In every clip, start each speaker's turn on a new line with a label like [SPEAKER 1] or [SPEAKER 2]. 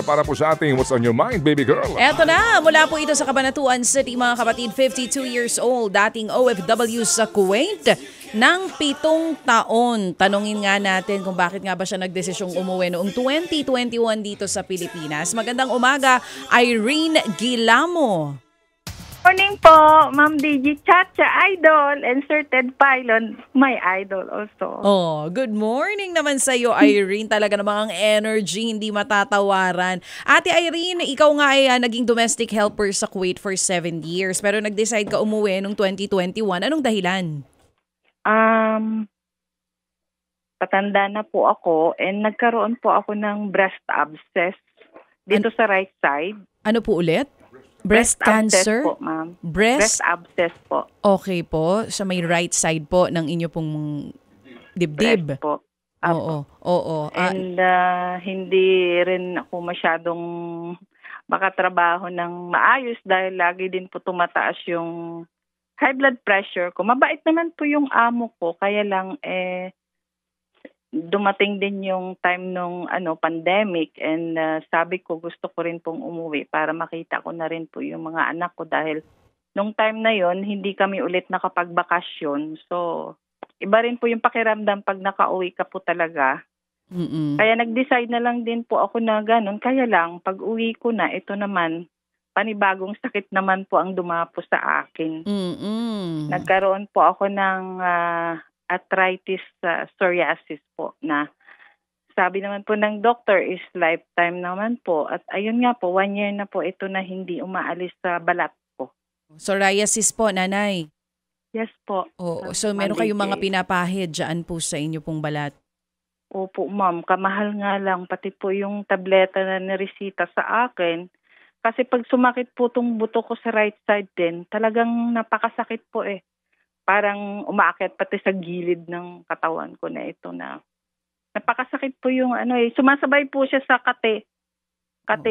[SPEAKER 1] Para po sa ating What's on Your Mind, baby girl.
[SPEAKER 2] Eto na, mula po ito sa Cabanatuan City, mga kapatid, 52 years old, dating OFW sa Kuwait, ng 7 taon. Tanungin nga natin kung bakit nga ba siya nagdesisyong umuwi noong 2021 dito sa Pilipinas. Magandang umaga, Irene Gilamo.
[SPEAKER 3] Morning po, Ma'am DG Chacha, idol, and Sir Ted Pilon, my idol also.
[SPEAKER 2] Oh, good morning naman sa iyo, Irene. Talaga namang ang energy, hindi matatawaran. Ate Irene, ikaw nga ay naging domestic helper sa Kuwait for 7 years, pero nag-decide ka umuwi noong 2021. Anong dahilan?
[SPEAKER 3] Patanda na po ako and nagkaroon po ako ng breast abscess dito sa right side.
[SPEAKER 2] Ano po ulit? Breast cancer?
[SPEAKER 3] Abscess po, ma'am.
[SPEAKER 2] Breast
[SPEAKER 3] abscess po.
[SPEAKER 2] Okay po, sa may right side po ng inyo pong dibdib.
[SPEAKER 3] Breast po.
[SPEAKER 2] Oo.
[SPEAKER 3] And hindi rin ako masyadong makatrabaho ng maayos dahil lagi din po tumataas yung high blood pressure ko. Mabait naman po yung amo ko, kaya lang dumating din yung time nung pandemic and sabi ko gusto ko rin pong umuwi para makita ko na rin po yung mga anak ko dahil nung time na yon hindi kami ulit nakapagbakasyon. So iba rin po yung pakiramdam pag nakauwi ka po talaga.
[SPEAKER 2] Mm-mm.
[SPEAKER 3] Kaya nag-decide na lang din po ako na ganun. Kaya lang pag uwi ko na, ito naman panibagong sakit naman po ang dumapo sa akin.
[SPEAKER 2] Mm-mm.
[SPEAKER 3] Nagkaroon po ako ng arthritis, psoriasis po na sabi naman po ng doctor is lifetime naman po. At ayun nga po, 1 year na po ito na hindi umaalis sa balat ko.
[SPEAKER 2] Psoriasis po, nanay.
[SPEAKER 3] Yes po.
[SPEAKER 2] Oo, so meron kayong mga pinapahid dyan po sa inyo pong balat?
[SPEAKER 3] Opo ma'am, kamahal nga lang pati po yung tableta na niresita sa akin. Kasi pag sumakit po tong buto ko sa right side din, talagang napakasakit po eh. Parang umaakyat pati sa gilid ng katawan ko na ito na napakasakit po yung sumasabay po siya sa kate at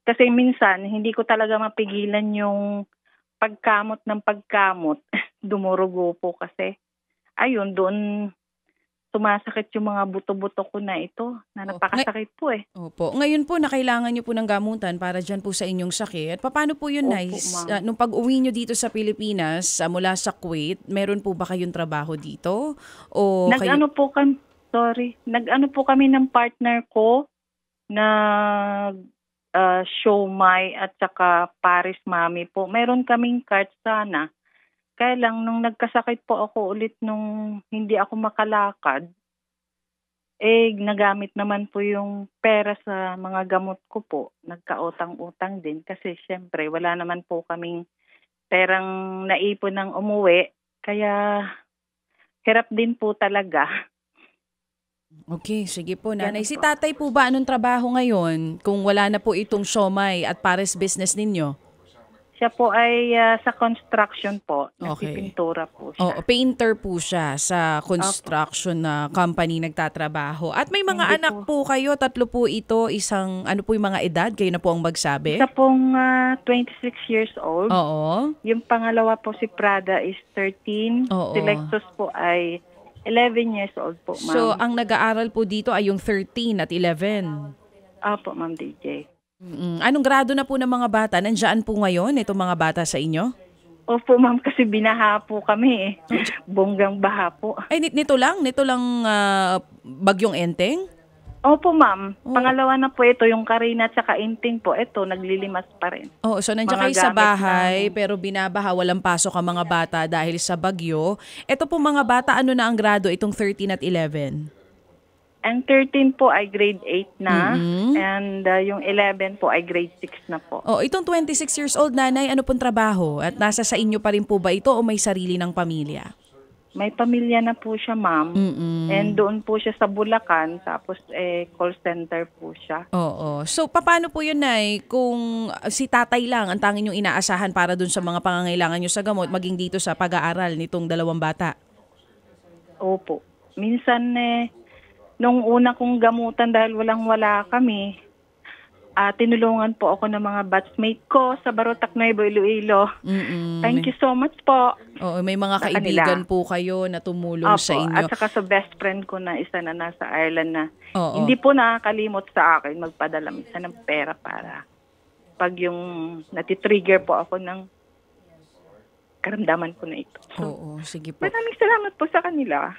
[SPEAKER 3] kasi minsan hindi ko talaga mapigilan yung pagkamot ng pagkamot. Dumurugo po kasi. Ayun, doon sumasakit yung mga buto-buto ko na ito na napakasakit po eh.
[SPEAKER 2] Opo. Ngayon po, nakailangan niyo po ng gamutan para dyan po sa inyong sakit. Paano po yun, Nice? Nung pag-uwi niyo dito sa Pilipinas, mula sa Kuwait, meron po ba kayong trabaho dito? O
[SPEAKER 3] Nag-ano po kami ng partner ko na Siomai at saka Paris Mami po. Meron kaming cart sana. Kaya lang, nung nagkasakit po ako ulit nung hindi ako makalakad, nagamit naman po yung pera sa mga gamot ko po. Nagkautang-utang din kasi syempre wala naman po kaming perang naipon ng umuwi. Kaya hirap din po talaga.
[SPEAKER 2] Okay, sige po, nanay. Si tatay po ba anong trabaho ngayon kung wala na po itong Siomai at Paris business ninyo?
[SPEAKER 3] Siya po ay sa construction po.
[SPEAKER 2] Okay.
[SPEAKER 3] Nagpipintura po siya.
[SPEAKER 2] Oo, painter po siya sa construction na company nagtatrabaho. At may mga anak po kayo, 3 po ito, isang, ano po yung mga edad? Kayo na po ang magsabi?
[SPEAKER 3] Isa pong 26 years old.
[SPEAKER 2] Oo.
[SPEAKER 3] Yung pangalawa po si Prada is 13.
[SPEAKER 2] Oo.
[SPEAKER 3] Si Lexus po ay 11 years old po, ma'am.
[SPEAKER 2] So, ang nag-aaral po dito ay yung 13 at 11.
[SPEAKER 3] Opo, Ma'am DJ.
[SPEAKER 2] Anong grado na po ng mga bata? Nandiyan po ngayon itong mga bata sa inyo?
[SPEAKER 3] Opo, ma'am, kasi binaha po kami eh. Bonggang baha po.
[SPEAKER 2] Ay, nito lang bagyong Enteng?
[SPEAKER 3] Opo, ma'am. Pangalawa na po ito, yung Karina at saka Inting po. Ito, naglilimas pa rin.
[SPEAKER 2] Oo, so nandiyan
[SPEAKER 3] Mga
[SPEAKER 2] kayo sa
[SPEAKER 3] gamit
[SPEAKER 2] bahay,
[SPEAKER 3] namin.
[SPEAKER 2] pero binabaha, walang pasok ang mga bata dahil sa bagyo. Ito po mga bata, ano na ang grado itong 13 at 11?
[SPEAKER 3] Ang 13 po ay grade 8 na. And yung 11 po ay grade 6 na po.
[SPEAKER 2] Oh, itong 26 years old nanay, ano pong trabaho? At nasa sa inyo pa rin po ba ito o may sarili ng pamilya?
[SPEAKER 3] May pamilya na po siya, ma'am. And doon po siya sa Bulacan. Tapos call center po siya.
[SPEAKER 2] Oo. So, paano po yun, Nay? Kung si tatay lang ang tanging yung inaasahan para dun sa mga pangangailangan nyo sa gamot, maging dito sa pag-aaral nitong 2 bata?
[SPEAKER 3] Opo. Minsan nung una kong gamutan dahil walang-wala kami, tinulungan po ako ng mga batchmate ko sa Barotac, Nuevo Iloilo. Thank you so much po.
[SPEAKER 2] Oo, may mga
[SPEAKER 3] sa
[SPEAKER 2] kaibigan
[SPEAKER 3] kanila.
[SPEAKER 2] po kayo na tumulong sa inyo.
[SPEAKER 3] At saka sa best friend ko na isa na nasa Ireland na
[SPEAKER 2] Oo.
[SPEAKER 3] hindi po nakakalimot sa akin magpadala minsan ng pera para pag yung natitrigger po ako ng karamdaman ko na ito. So,
[SPEAKER 2] Oo, sige po.
[SPEAKER 3] maraming salamat po sa kanila.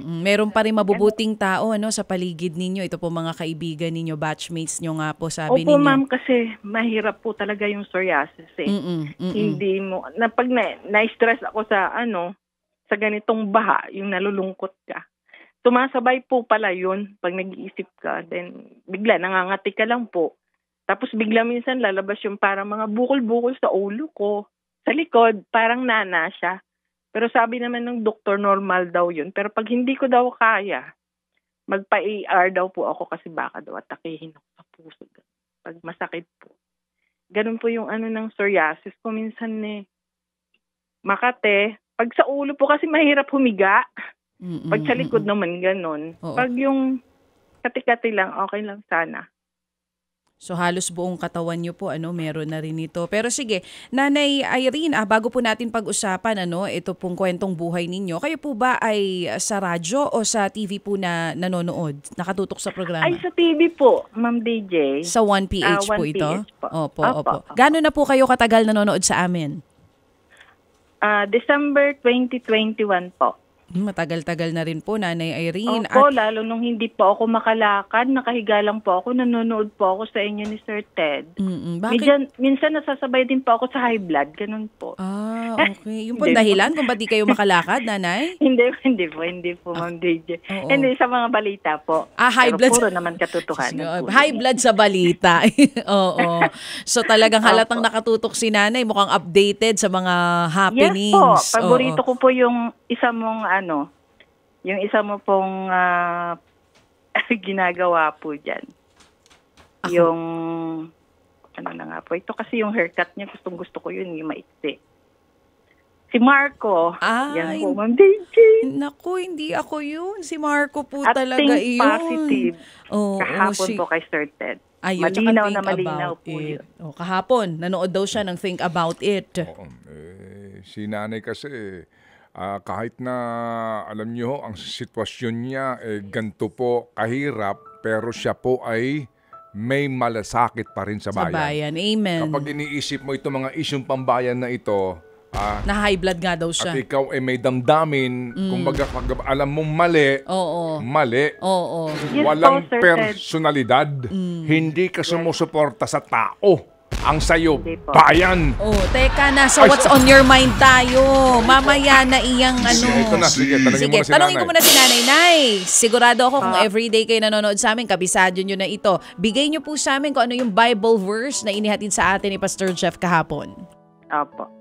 [SPEAKER 2] Meron pa rin mabubuting tao sa paligid ninyo. Ito po mga kaibigan ninyo, batchmates nyo nga po, sabi
[SPEAKER 3] Opo,
[SPEAKER 2] ninyo.
[SPEAKER 3] ma'am, kasi mahirap po talaga yung psoriasis eh. Hindi mo, pag na-stress ako sa sa ganitong baha, yung nalulungkot ka. Tumasabay po pala yun pag nag-iisip ka. Then, bigla, nangangati ka lang po. Tapos bigla minsan lalabas yung parang mga bukol-bukol sa ulo ko. Sa likod, parang nana siya. Pero sabi naman ng doktor, normal daw yun. Pero pag hindi ko daw kaya, magpa-AR daw po ako kasi baka daw atakihin ako sa puso. Pag masakit po. Ganun po yung ng psoriasis ko minsan Makate. Pag sa ulo po kasi mahirap humiga. Pag sa likod naman ganun. Pag yung kati-kati lang, okay lang sana.
[SPEAKER 2] So halos buong katawan nyo po meron na rin ito. Pero sige, Nanay Irene, bago po natin pag-usapan ito pong kwentong buhay ninyo, kayo po ba ay sa radyo o sa TV po na nanonood? Nakatutok sa programa?
[SPEAKER 3] Ay, sa TV po, Ma'am DJ.
[SPEAKER 2] Sa 1PH po
[SPEAKER 3] 1PH
[SPEAKER 2] ito?
[SPEAKER 3] po.
[SPEAKER 2] Opo. Gano'n na po kayo katagal nanonood sa amin?
[SPEAKER 3] December 2021 po.
[SPEAKER 2] Matagal-tagal na rin po, Nanay Irene.
[SPEAKER 3] Opo, lalo nung hindi po ako makalakad, nakahiga lang po ako, nanonood po ako sa inyo ni Sir Ted.
[SPEAKER 2] Bakit?
[SPEAKER 3] Minsan nasasabay din po ako sa high blood, ganun po.
[SPEAKER 2] Okay. Yung po dahilan kung ba't di kayo makalakad, Nanay?
[SPEAKER 3] Hindi po, Ma'am DJ. Hindi, sa mga balita po.
[SPEAKER 2] High blood.
[SPEAKER 3] Pero puro naman katotohanan.
[SPEAKER 2] High blood sa balita. Oo. So talagang halatang nakatutok si Nanay, mukhang updated sa mga happenings.
[SPEAKER 3] Yes po, paborito ko po yung isa mong yung isa mo pong ginagawa po dyan. Yung, na nga po, ito kasi yung haircut niya, gustong-gusto ko yun, yung maiksi. Si Marco. Yan po, Ma'am DJ.
[SPEAKER 2] Naku, hindi ako yun. Si Marco po
[SPEAKER 3] At
[SPEAKER 2] talaga
[SPEAKER 3] think
[SPEAKER 2] yun.
[SPEAKER 3] positive. Kahapon po kay Sir Ted. Malinaw na malinaw po yun.
[SPEAKER 2] Kahapon, nanood daw siya ng Think About It.
[SPEAKER 1] Si Nanay kasi, kahit na alam niyo ang sitwasyon niya ganito po kahirap, pero siya po ay may malasakit pa rin sa bayan.
[SPEAKER 2] Sa bayan, amen.
[SPEAKER 1] Kapag iniisip mo itong mga isyong pambayan na ito,
[SPEAKER 2] na high blood nga daw siya.
[SPEAKER 1] At ikaw ay may damdamin, kumbaga pag alam mong mali, mali.
[SPEAKER 3] Yes,
[SPEAKER 1] Walang
[SPEAKER 3] po, Sir
[SPEAKER 1] personalidad. Hindi ka sumusuporta sa tao. Ang sayo, bayan.
[SPEAKER 2] Teka, nasa what's on your mind tayo. Mamaya na iyang
[SPEAKER 1] Ito na, sige,
[SPEAKER 2] tanongin ko muna si Nanay. Nay, sigurado ako kung everyday kayo nanonood sa amin, kabisado nyo na ito. Bigay nyo po sa amin kung ano yung Bible verse na inihatid sa atin ni Pastor Jeff kahapon.
[SPEAKER 3] Opo.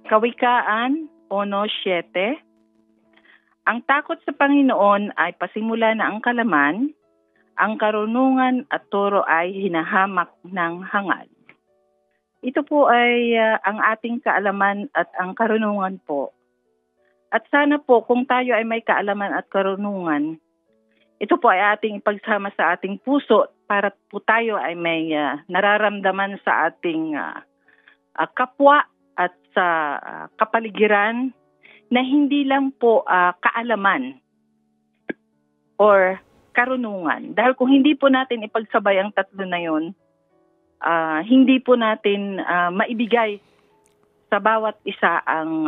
[SPEAKER 3] Kawikaan 1:7. Ang takot sa Panginoon ay pasimula na ang kalaman, ang karunungan at turo ay hinahamak ng hangal. Ito po ay ang ating kaalaman at ang karunungan po. At sana po kung tayo ay may kaalaman at karunungan, ito po ay ating ipagsama sa ating puso para po tayo ay may nararamdaman sa ating kapwa at sa kapaligiran na hindi lang po kaalaman or karunungan. Dahil kung hindi po natin ipagsabay ang tatlo na yon, hindi po natin maibigay sa bawat isa ang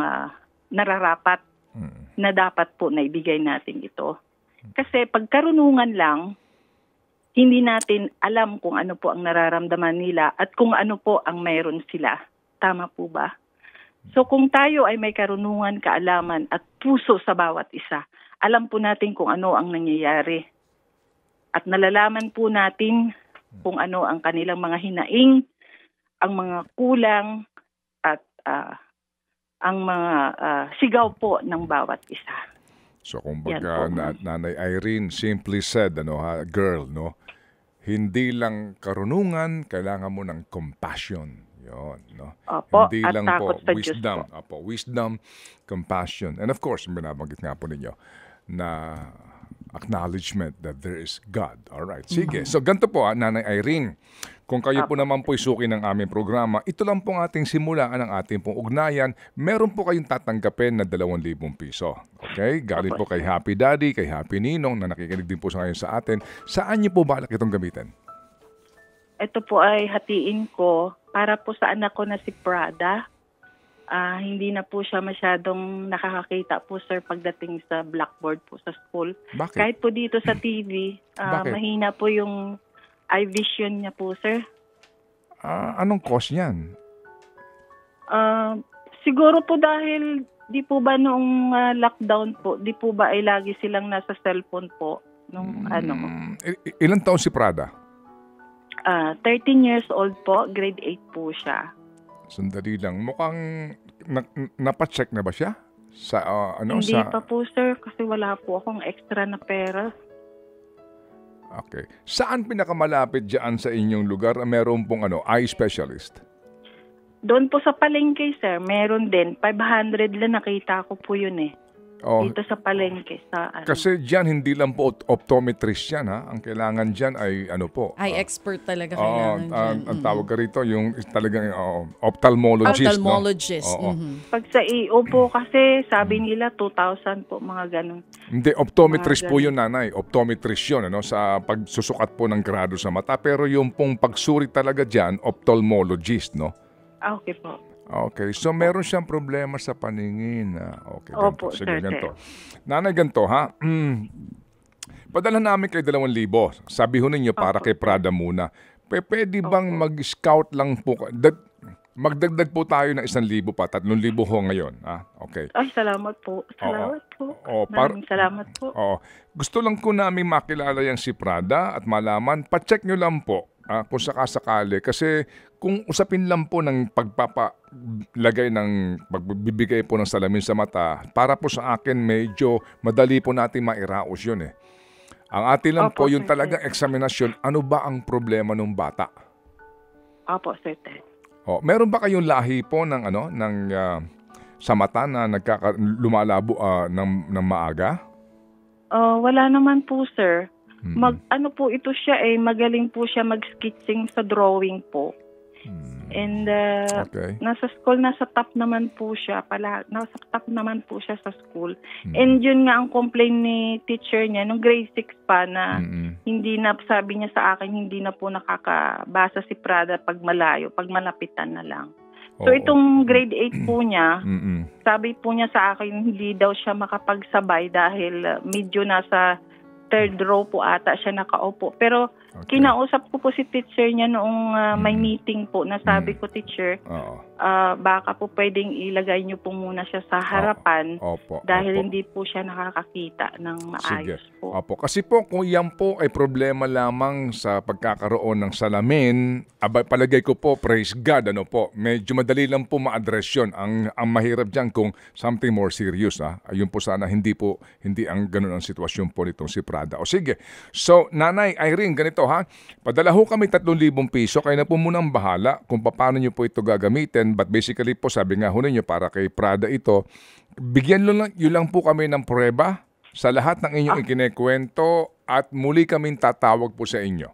[SPEAKER 3] nararapat na dapat po na ibigay natin ito. Kasi pag karunungan lang, hindi natin alam kung ano po ang nararamdaman nila at kung ano po ang mayroon sila. Tama po ba? So kung tayo ay may karunungan, kaalaman at puso sa bawat isa, alam po natin kung ano ang nangyayari. At nalalaman po natin kung ano ang kanilang mga hinaing, ang mga kulang, at ang mga sigaw po ng bawat isa.
[SPEAKER 1] So kumbaga, Nanay Irene simply said, girl, hindi lang karunungan, kailangan mo ng compassion. Yun,
[SPEAKER 3] Opo,
[SPEAKER 1] hindi
[SPEAKER 3] at
[SPEAKER 1] lang
[SPEAKER 3] takot
[SPEAKER 1] po
[SPEAKER 3] sa
[SPEAKER 1] wisdom.
[SPEAKER 3] Diyos po.
[SPEAKER 1] Wisdom, compassion. And of course, binabanggit nga po ninyo na acknowledgement that there is God. Alright, sige. So ganito po, Nanay Irene. Kung kayo po naman po isuki ng aming programa, ito lang pong ating simulaan ng ating pong ugnayan. Meron po kayong tatanggapin na 2,000 piso. Okay? Galing po kay Happy Daddy, kay Happy Ninong na nakikinig din po sa ngayon sa atin. Saan niyo po balak itong gamitin?
[SPEAKER 3] Ito po ay hatiin ko para po sa anak ko na si Prada. Hindi na po siya masyadong nakakakita po, sir, pagdating sa blackboard po sa school.
[SPEAKER 1] Bakit?
[SPEAKER 3] Kahit po dito sa TV,
[SPEAKER 1] Bakit?
[SPEAKER 3] mahina po yung eye vision niya po, sir.
[SPEAKER 1] Anong cause niyan?
[SPEAKER 3] Siguro po dahil di po ba noong lockdown po, di po ba ay lagi silang nasa cellphone po nung
[SPEAKER 1] Ilan taon si Prada?
[SPEAKER 3] 13 years old po, grade 8 po siya.
[SPEAKER 1] Sandali lang. Mukhang napacheck na ba siya? Sa
[SPEAKER 3] Hindi pa po, sir, kasi wala po akong extra na pera.
[SPEAKER 1] Okay. Saan pinakamalapit diyan sa inyong lugar? Meron pong eye specialist?
[SPEAKER 3] Doon po sa palengke, sir, meron din. 500 lang nakita ko po yun eh.
[SPEAKER 1] Oh,
[SPEAKER 3] Dito sa palengke.
[SPEAKER 1] kasi diyan hindi lang po optometrist yan, ha? Ang kailangan diyan ay
[SPEAKER 2] Eye expert talaga kailangan dyan.
[SPEAKER 1] Ang tawag ka rito, yung talagang ophthalmologist.
[SPEAKER 2] Ophthalmologist.
[SPEAKER 1] No?
[SPEAKER 3] Pag sa EO po kasi, sabi nila 2,000 po, mga ganun.
[SPEAKER 1] Hindi, optometrist po yun, nanay. Optometrist yun, sa pagsusukat po ng grado sa mata. Pero yung pong pagsuri talaga dyan, ophthalmologist, no?
[SPEAKER 3] Okay po.
[SPEAKER 1] Okay, so meron siyang problema sa paningin. Okay,
[SPEAKER 3] Opo,
[SPEAKER 1] ganito. Sige,
[SPEAKER 3] sir.
[SPEAKER 1] ganito. Nanay, ganito, ha? Padala namin kay 2,000. Sabi ho ninyo para kay Prada muna. Pwede bang mag-scout lang po? Magdagdag po tayo ng 1,000 pa. 3,000 ho ngayon. Okay.
[SPEAKER 3] Ay, salamat po. Salamat po. Maraming salamat po.
[SPEAKER 1] Gusto lang ko namin makilala yan si Prada at malaman. Pa-check nyo lang po kung sakasakali. Kasi kung usapin lang po ng pagpapalagay ng pagbibigay po ng salamin sa mata, para po sa akin medyo madali po natin mairaos yun eh. Ang atin lang po yung talagang eksaminasyon, ano ba ang problema ng bata?
[SPEAKER 3] Opo, sir.
[SPEAKER 1] Meron ba kayong lahi po ng sa mata na lumalabo ng maaga?
[SPEAKER 3] Wala naman po, sir. Po ito siya magaling po siya mag-sketching sa drawing po. And
[SPEAKER 1] Okay.
[SPEAKER 3] nasa school, nasa top naman po siya sa school. And yun nga ang complaint ni teacher niya nung grade 6 pa na hindi na, sabi niya sa akin, hindi na po nakakabasa si Prada pag malayo, pag malapitan na lang. So itong grade 8 po niya, sabi po niya sa akin hindi daw siya makapagsabay dahil medyo nasa third row po ata siya nakaupo. Pero kinausap ko po si teacher niya noong may meeting po na sabi ko, teacher, baka po pwedeng ilagay niyo po muna siya sa harapan dahil hindi po siya nakakakita ng maayos po.
[SPEAKER 1] Kasi po kung yan po ay problema lamang sa pagkakaroon ng salamin, palagay ko po, praise God, medyo madali lang po ma-address yun. Ang mahirap dyan kung something more serious, ayun po sana, hindi ang ganun ang sitwasyon po nitong si Prada. O sige, so Nanay Irene, ganito ha, padala ho kami 3,000 piso, kayo na po muna ang bahala kung paano nyo po ito gagamitin, but basically po sabi nga ho ninyo para kay Prada ito, bigyan nyo lang po kami ng prueba sa lahat ng inyong ikinekwento at muli kaming tatawag po sa inyo.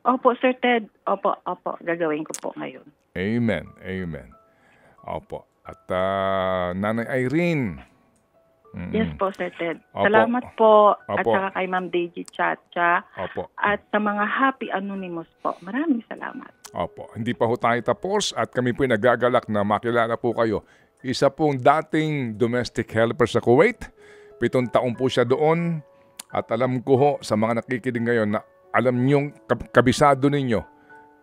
[SPEAKER 3] Opo, Sir Ted. Opo, gagawin ko po ngayon.
[SPEAKER 1] Amen, amen. Opo. At Nanay Irene.
[SPEAKER 3] Yes po, Sir Ted.
[SPEAKER 1] Opo.
[SPEAKER 3] Salamat po. At
[SPEAKER 1] Opo.
[SPEAKER 3] saka kay Ma'am Deji Chacha.
[SPEAKER 1] Opo.
[SPEAKER 3] At sa mga Happy Anonymous po. Maraming salamat.
[SPEAKER 1] Opo. Hindi pa ho tayo tapos at kami po nagagalak na makilala po kayo. Isa pong dating domestic helper sa Kuwait. 7 taon po siya doon. At alam ko ho sa mga nakikinig ngayon na alam niyong kabisado ninyo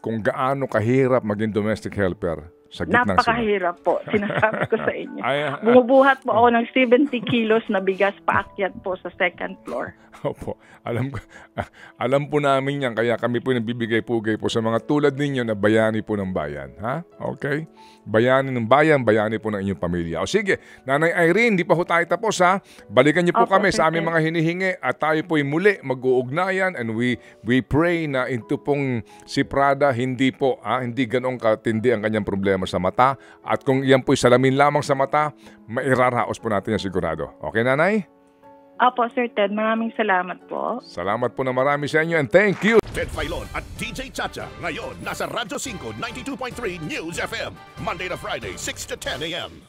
[SPEAKER 1] kung gaano kahirap maging domestic helper.
[SPEAKER 3] Napakahirap po, sinasabi ko sa inyo. Bumubuhat po ako ng 70 kilos na bigas paakyat po sa second floor.
[SPEAKER 1] Opo, alam po namin yan, kaya kami po nagbibigay-pugay po sa mga tulad ninyo na bayani po ng bayan. Ha? Okay? Bayani ng bayan, bayani po ng inyong pamilya. O sige, Nanay Irene, di pa ho tayo tapos ha. Balikan niyo po kami sa aming mga hinihingi at tayo po'y muli mag-uugnayan and we pray na ito pong si Prada hindi ganong katindi ang kanyang problema sa mata at kung yan po'y salamin lamang sa mata, mairaraos po natin yan sigurado. Okay, Nanay?
[SPEAKER 3] Opo, Sir Ted. Maraming salamat po.
[SPEAKER 1] Salamat po na marami sa inyo and thank you.
[SPEAKER 4] Ted Filon at DJ Chacha. Ngayon, nasa Radyo 5, 92.3 News FM. Monday to Friday, 6 to 10 a.m.